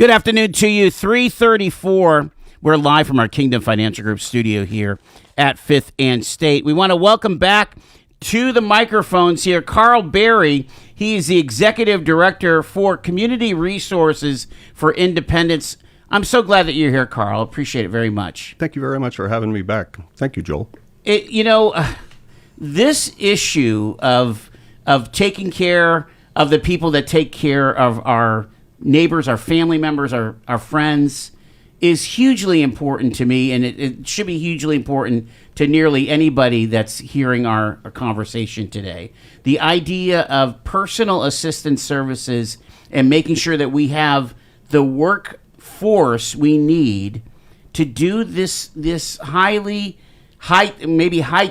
Good afternoon to you. 3:34. We're live from our Kingdom Financial Group studio here at 5th and State. We want to welcome back to the microphones here Carl Berry. He is the Executive Director for Community Resources for Independence. I'm so glad that you're here, Carl. Appreciate it very much. Thank you very much for having me back. Thank you, Joel. This issue of taking care of the people that take care of our neighbors, our family members, our friends is hugely important to me, and it should be hugely important to nearly anybody that's hearing our conversation today. The idea of personal assistance services and making sure that we have the workforce we need to do this high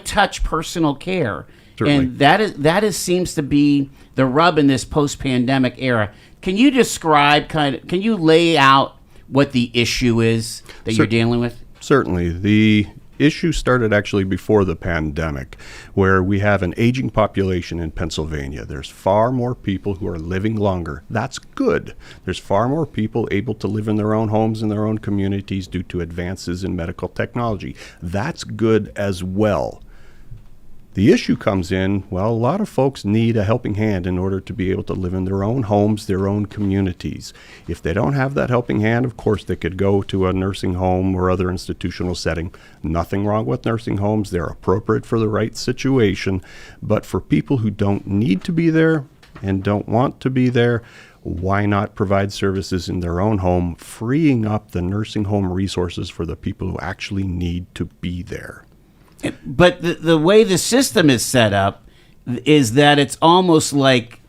touch personal care. Certainly. And that seems to be the rub in this post-pandemic era. Can you describe can you lay out what the issue is that you're dealing with? Certainly. The issue started actually before the pandemic, where we have an aging population in Pennsylvania. There's far more people who are living longer. That's good. There's far more people able to live in their own homes in their own communities due to advances in medical technology. That's good as well. The issue comes in, well, a lot of folks need a helping hand in order to be able to live in their own homes, their own communities. If they don't have that helping hand, of course, they could go to a nursing home or other institutional setting. Nothing wrong with nursing homes. They're appropriate for the right situation. But for people who don't need to be there and don't want to be there, why not provide services in their own home, freeing up the nursing home resources for the people who actually need to be there? But the way the system is set up is that it's almost like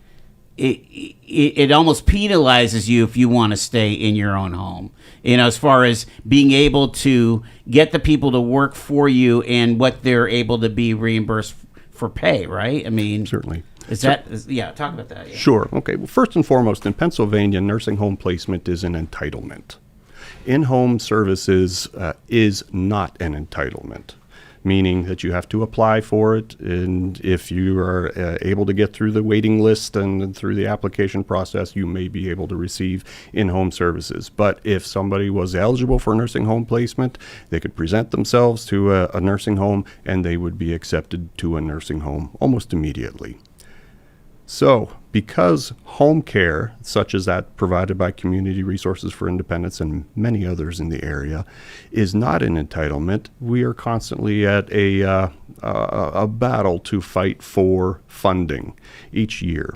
it almost penalizes you if you want to stay in your own home. As far as being able to get the people to work for you and what they're able to be reimbursed for pay, right? I mean, certainly. Talk about that. Yeah. Sure. Okay. Well, first and foremost, in Pennsylvania, nursing home placement is an entitlement. In-home services is not an entitlement, meaning that you have to apply for it, and if you are able to get through the waiting list and through the application process, you may be able to receive in-home services. But if somebody was eligible for nursing home placement, they could present themselves to a nursing home, and they would be accepted to a nursing home almost immediately. So, because home care, such as that provided by Community Resources for Independence and many others in the area, is not an entitlement, we are constantly at a battle to fight for funding each year.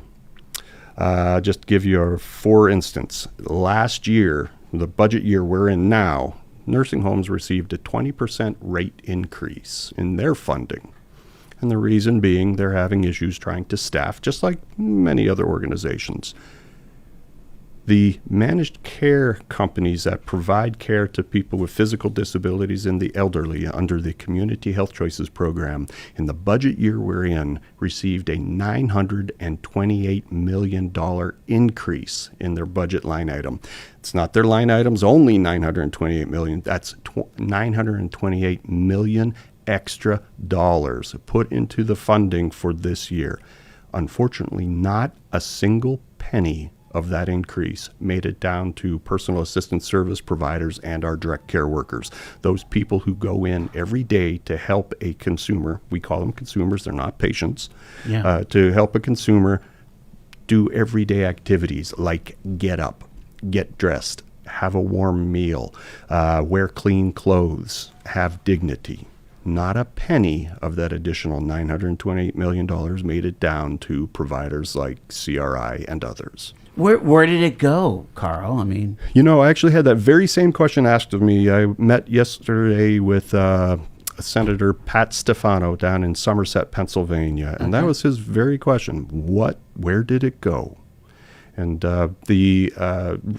Just to give you for instance, last year, the budget year we're in now, nursing homes received a 20% rate increase in their funding. And the reason being they're having issues trying to staff, just like many other organizations. The managed care companies that provide care to people with physical disabilities and the elderly under the Community Health Choices program in the budget year we're in received a $928 million increase in their budget line item. It's not their line items only $928 million. That's $928 million extra dollars put into the funding for this year. Unfortunately, not a single penny of that increase made it down to personal assistance service providers and our direct care workers, those people who go in every day to help a consumer. We call them consumers, they're not patients. To help a consumer do everyday activities like get up, get dressed, have a warm meal, wear clean clothes, have dignity. Not a penny of that additional $928 million made it down to providers like CRI and others. Where did it go, Carl? I mean, I actually had that very same question asked of me. I met yesterday with Senator Pat Stefano down in Somerset, Pennsylvania, and that was his very question. Where did it go? And the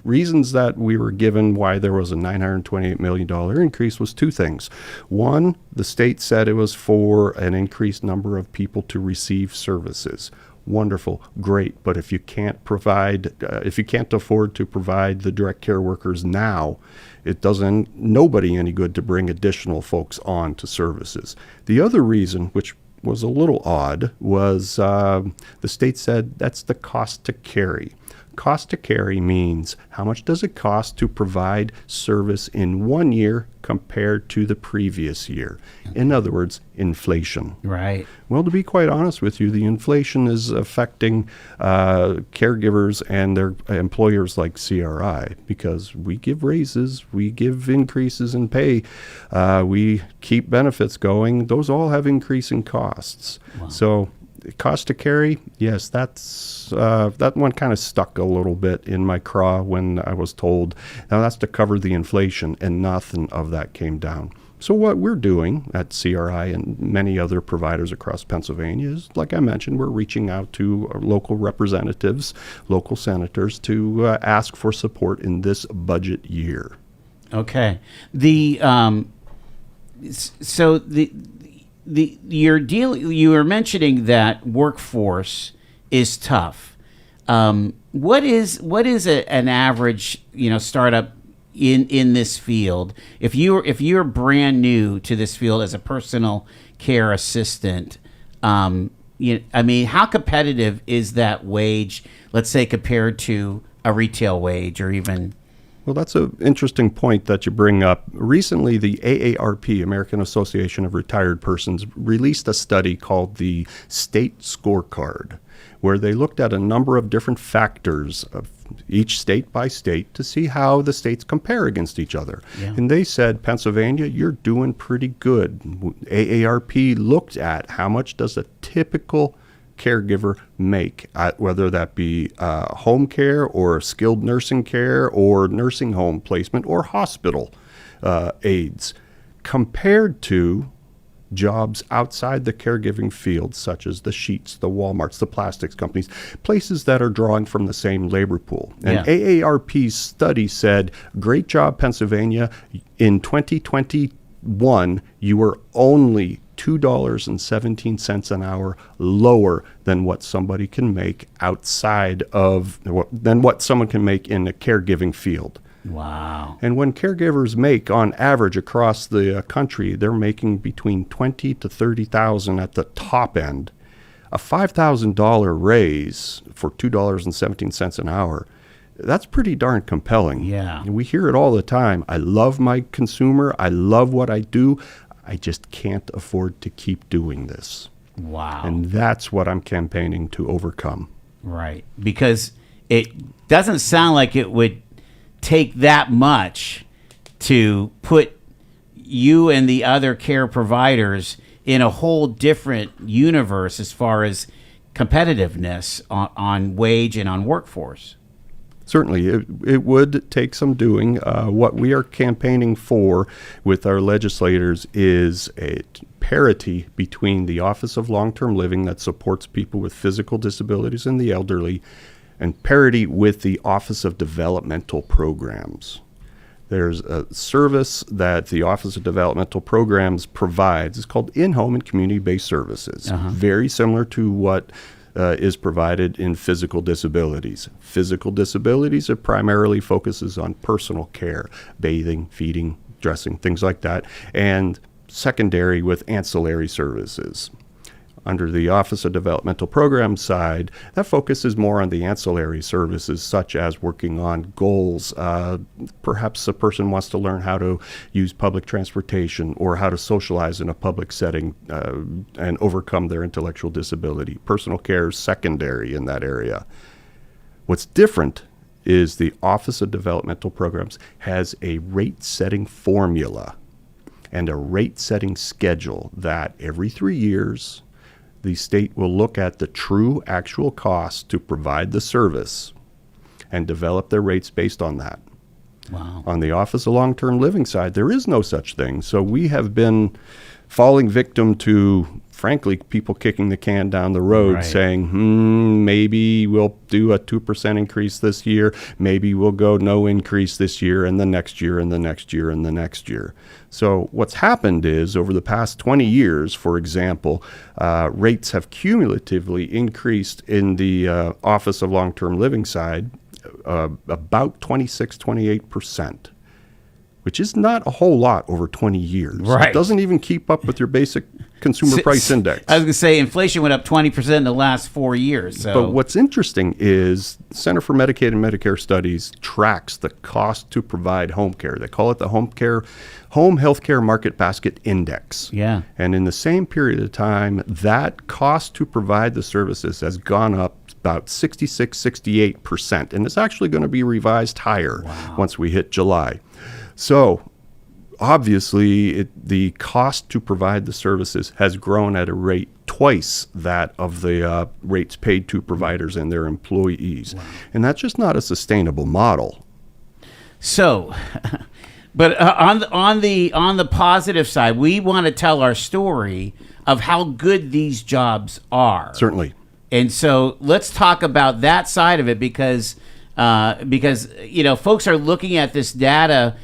reasons that we were given why there was a $928 million increase was two things. One, the state said it was for an increased number of people to receive services. Wonderful, great, but if you can't afford to provide the direct care workers now, it doesn't nobody any good to bring additional folks on to services. The other reason, which was a little odd, was the state said that's the cost to carry. Cost to carry means how much does it cost to provide service in 1 year compared to the previous year. In other words, inflation. Right. Well, to be quite honest with you, the inflation is affecting caregivers and their employers like CRI, because we give raises, we give increases in pay, we keep benefits going. Those all have increasing costs. Wow. So cost to carry, yes, that one kind of stuck a little bit in my craw when I was told, now that's to cover the inflation, and nothing of that came down. So what we're doing at CRI and many other providers across Pennsylvania is, like I mentioned, we're reaching out to our local representatives, local senators, to ask for support in this budget year. Okay. You were mentioning that workforce is tough. What is an average startup in this field? If you're brand new to this field as a personal care assistant, how competitive is that wage? Let's say compared to a retail wage or even. Well, that's an interesting point that you bring up. Recently, the AARP, American Association of Retired Persons, released a study called the State Scorecard, where they looked at a number of different factors of each state by state to see how the states compare against each other. Yeah. And they said, Pennsylvania, you're doing pretty good. AARP looked at how much does a typical caregiver make, whether that be home care or skilled nursing care or nursing home placement or hospital aides, compared to jobs outside the caregiving field, such as the Sheets, the Walmarts, the plastics companies, places that are drawing from the same labor pool. And AARP's study said, great job, Pennsylvania. In 2021, you were only $2.17 an hour lower than what somebody can make outside of, than what someone can make in a caregiving field. Wow. And when caregivers make, on average across the country, they're making between $20,000 to $30,000 at the top end. A $5,000 raise for $2.17 an hour, that's pretty darn compelling. Yeah. And we hear it all the time. I love my consumer. I love what I do. I just can't afford to keep doing this. Wow. And that's what I'm campaigning to overcome. Right. Because it doesn't sound like it would take that much to put you and the other care providers in a whole different universe as far as competitiveness on wage and on workforce. Certainly, it would take some doing. What we are campaigning for with our legislators is a parity between the Office of Long-Term Living that supports people with physical disabilities and the elderly, and parity with the Office of Developmental Programs. There's a service that the Office of Developmental Programs provides. It's called In-Home and Community-Based Services, very similar to what is provided in physical disabilities. Physical disabilities, it primarily focuses on personal care, bathing, feeding, dressing, things like that, and secondary with ancillary services. Under the Office of Developmental Programs side, that focuses more on the ancillary services, such as working on goals. Perhaps a person wants to learn how to use public transportation or how to socialize in a public setting and overcome their intellectual disability. Personal care is secondary in that area. What's different is the Office of Developmental Programs has a rate-setting formula and a rate-setting schedule that every 3 years, the state will look at the true actual cost to provide the service and develop their rates based on that. Wow. On the Office of Long-Term Living side, there is no such thing. So we have been falling victim to, frankly, people kicking the can down the road, saying, maybe we'll do a 2% increase this year, maybe we'll go no increase this year, and the next year, and the next year, and the next year. So what's happened is, over the past 20 years, for example, rates have cumulatively increased in the Office of Long-Term Living side about 26, 28%. which is not a whole lot over 20 years. Right. It doesn't even keep up with your basic consumer price index. I was going to say inflation went up 20% in the last 4 years. So. But what's interesting is Center for Medicaid and Medicare Studies tracks the cost to provide home care. They call it the Home Healthcare Market Basket Index. Yeah. And in the same period of time, that cost to provide the services has gone up about 68%. And it's actually going to be revised higher once we hit July. So obviously, the cost to provide the services has grown at a rate twice that of the rates paid to providers and their employees. Wow. And that's just not a sustainable model. So, but on the positive side, we want to tell our story of how good these jobs are. Certainly. And so let's talk about that side of it because folks are looking at this data.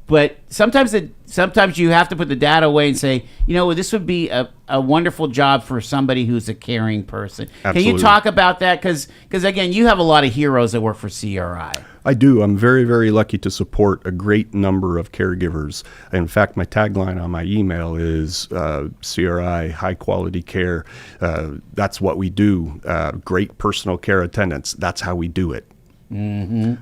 But sometimes you have to put the data away and say, this would be a wonderful job for somebody who's a caring person. Absolutely. Can you talk about that? Because again, you have a lot of heroes that work for CRI. I do. I'm very, very lucky to support a great number of caregivers. In fact, my tagline on my email is CRI, high quality care. That's what we do. Great personal care attendants. That's how we do it. Mm-hmm.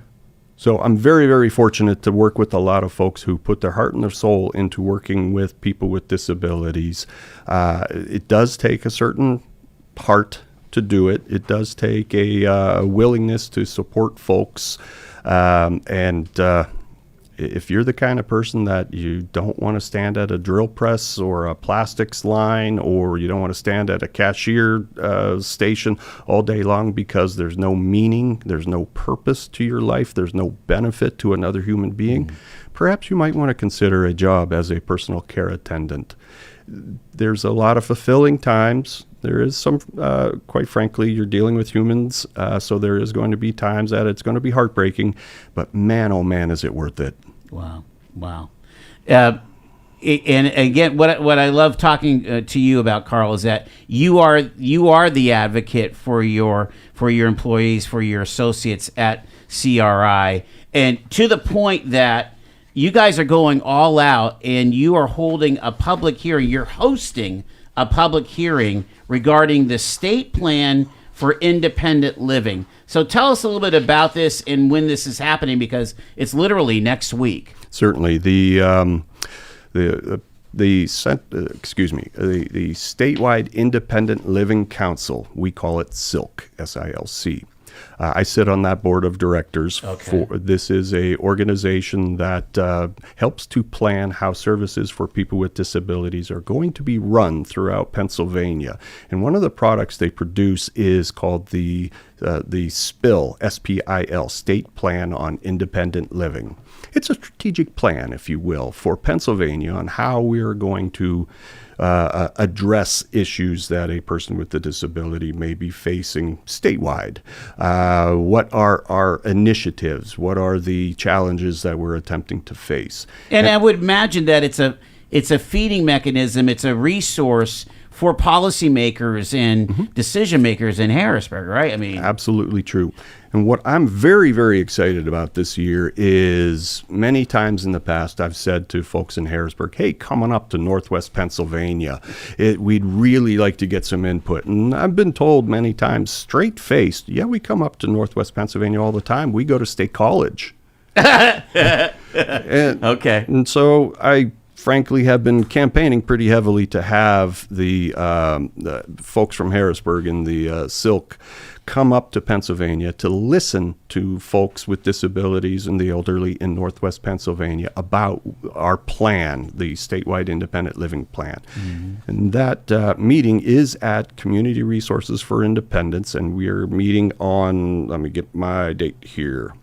So I'm very, very fortunate to work with a lot of folks who put their heart and their soul into working with people with disabilities. It does take a certain heart to do it. It does take a willingness to support folks. If you're the kind of person that you don't want to stand at a drill press or a plastics line, or you don't want to stand at a cashier station all day long because there's no meaning, there's no purpose to your life, there's no benefit to another human being, perhaps you might want to consider a job as a personal care attendant. There's a lot of fulfilling times. There is some, quite frankly, you're dealing with humans, so there is going to be times that it's going to be heartbreaking, but man, oh man, is it worth it. Wow. And again, what I love talking to you about, Carl, is that you are the advocate for your employees, for your associates at CRI, and to the point that you guys are going all out and you are holding a public hearing. You're hosting a public hearing regarding the state plan for independent living. So tell us a little bit about this and when this is happening, because it's literally next week. Certainly. The Statewide Independent Living Council, we call it SILC, S-I-L-C. I sit on that board of directors. Okay. This is a organization that helps to plan how services for people with disabilities are going to be run throughout Pennsylvania. And one of the products they produce is called the SPIL, S-P-I-L, State Plan on Independent Living. It's a strategic plan, if you will, for Pennsylvania on how we are going to address issues that a person with a disability may be facing statewide. What are our initiatives? What are the challenges that we're attempting to face? And I would imagine that it's a feeding mechanism. It's a resource for policymakers and decision makers in Harrisburg, right? I mean, absolutely true. And what I'm very, very excited about this year is many times in the past I've said to folks in Harrisburg, hey, coming up to Northwest Pennsylvania, we'd really like to get some input. And I've been told many times, straight-faced, yeah, we come up to Northwest Pennsylvania all the time. We go to State College. Okay. And so I frankly have been campaigning pretty heavily to have the folks from Harrisburg and the Silk come up to Pennsylvania to listen to folks with disabilities and the elderly in Northwest Pennsylvania about our plan, the statewide independent living plan. Mm-hmm. And that meeting is at Community Resources for Independence, and we are meeting on, let me get my date here.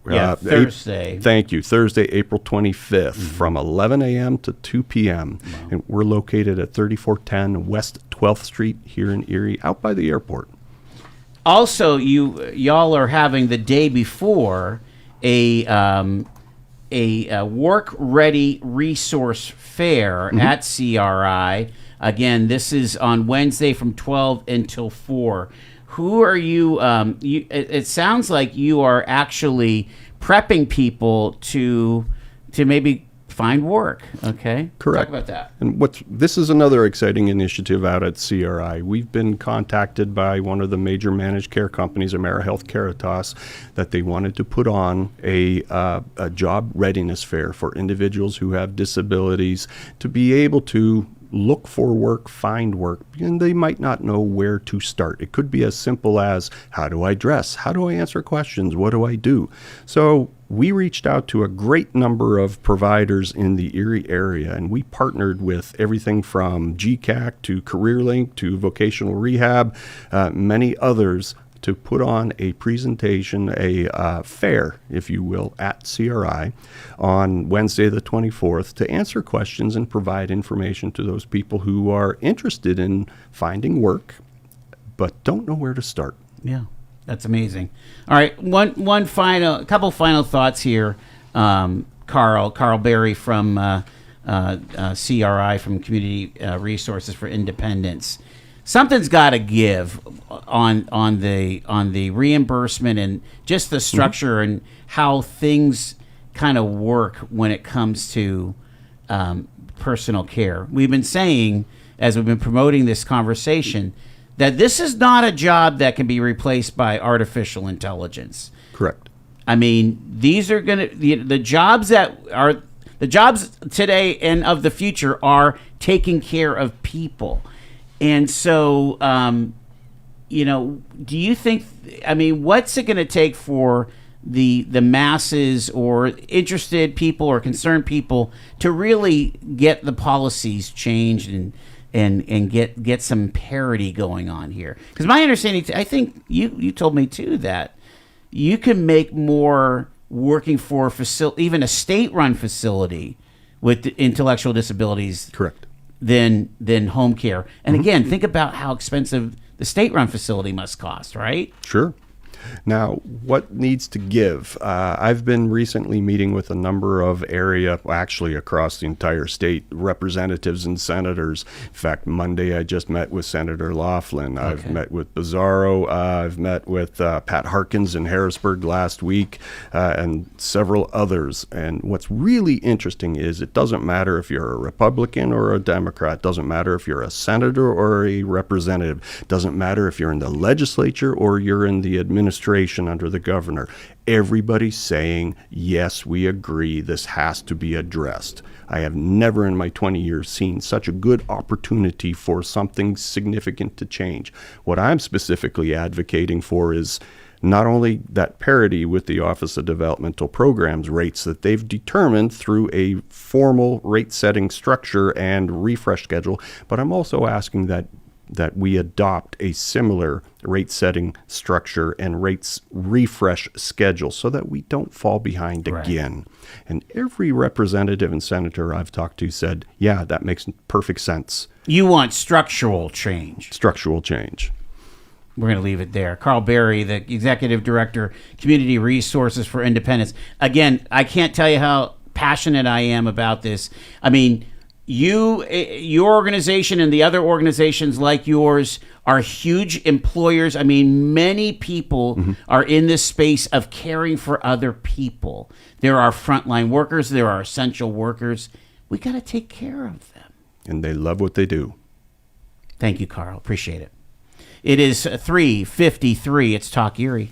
Thursday. Thank you. Thursday, April 25th from 11 a.m. to 2 p.m. Wow. And we're located at 3410 West 12th Street here in Erie, out by the airport. Also, y'all are having the day before a work-ready resource fair at CRI. Again, this is on Wednesday from 12 until 4. Who are you? It sounds like you are actually prepping people to maybe find work. Okay, Correct. Talk about that. And this is another exciting initiative out at CRI. We've been contacted by one of the major managed care companies, AmeriHealth Caritas, that they wanted to put on a job readiness fair for individuals who have disabilities to be able to look for work, find work, and they might not know where to start. It could be as simple as, how do I dress? How do I answer questions? What do I do? So we reached out to a great number of providers in the Erie area, and we partnered with everything from GCAC to CareerLink to Vocational Rehab, many others, to put on a presentation, a fair, if you will, at CRI on Wednesday the 24th to answer questions and provide information to those people who are interested in finding work but don't know where to start. Yeah, that's amazing. All right, a couple final thoughts here. Carl Berry from CRI, from Community Resources for Independence. Something's got to give on the reimbursement and just the structure and how things kind of work when it comes to personal care. We've been saying, as we've been promoting this conversation, that this is not a job that can be replaced by artificial intelligence. Correct. I mean, these are going to the jobs that are the jobs today and of the future are taking care of people. And so, do you think, what's it going to take for the masses or interested people or concerned people to really get the policies changed and get some parity going on here? Because my understanding, I think you told me too, that you can make more working for even a state-run facility with intellectual disabilities. Correct. Than home care. And again, think about how expensive the state-run facility must cost, right? Sure. Now, what needs to give? I've been recently meeting with a number of actually across the entire state, representatives and senators. In fact, Monday I just met with Senator Laughlin. Okay. I've met with Bizzaro. I've met with Pat Harkins in Harrisburg last week, and several others. And what's really interesting is it doesn't matter if you're a Republican or a Democrat. It doesn't matter if you're a senator or a representative. It doesn't matter if you're in the legislature or you're in the administration under the governor. Everybody's saying, yes, we agree, this has to be addressed. I have never in my 20 years seen such a good opportunity for something significant to change. What I'm specifically advocating for is not only that parity with the Office of Developmental Programs rates that they've determined through a formal rate-setting structure and refresh schedule, but I'm also asking that we adopt a similar rate-setting structure and rates refresh schedule so that we don't fall behind again. And every representative and senator I've talked to said, yeah, that makes perfect sense. You want structural change. Structural change. We're going to leave it there. Carl Berry, the Executive Director, Community Resources for Independence. Again, I can't tell you how passionate I am about this. I mean, your organization and the other organizations like yours are huge employers. I mean, many people are in this space of caring for other people. There are frontline workers. There are essential workers. We got to take care of them. And they love what they do. Thank you, Carl. Appreciate it. It is 3:53. It's Talk Erie.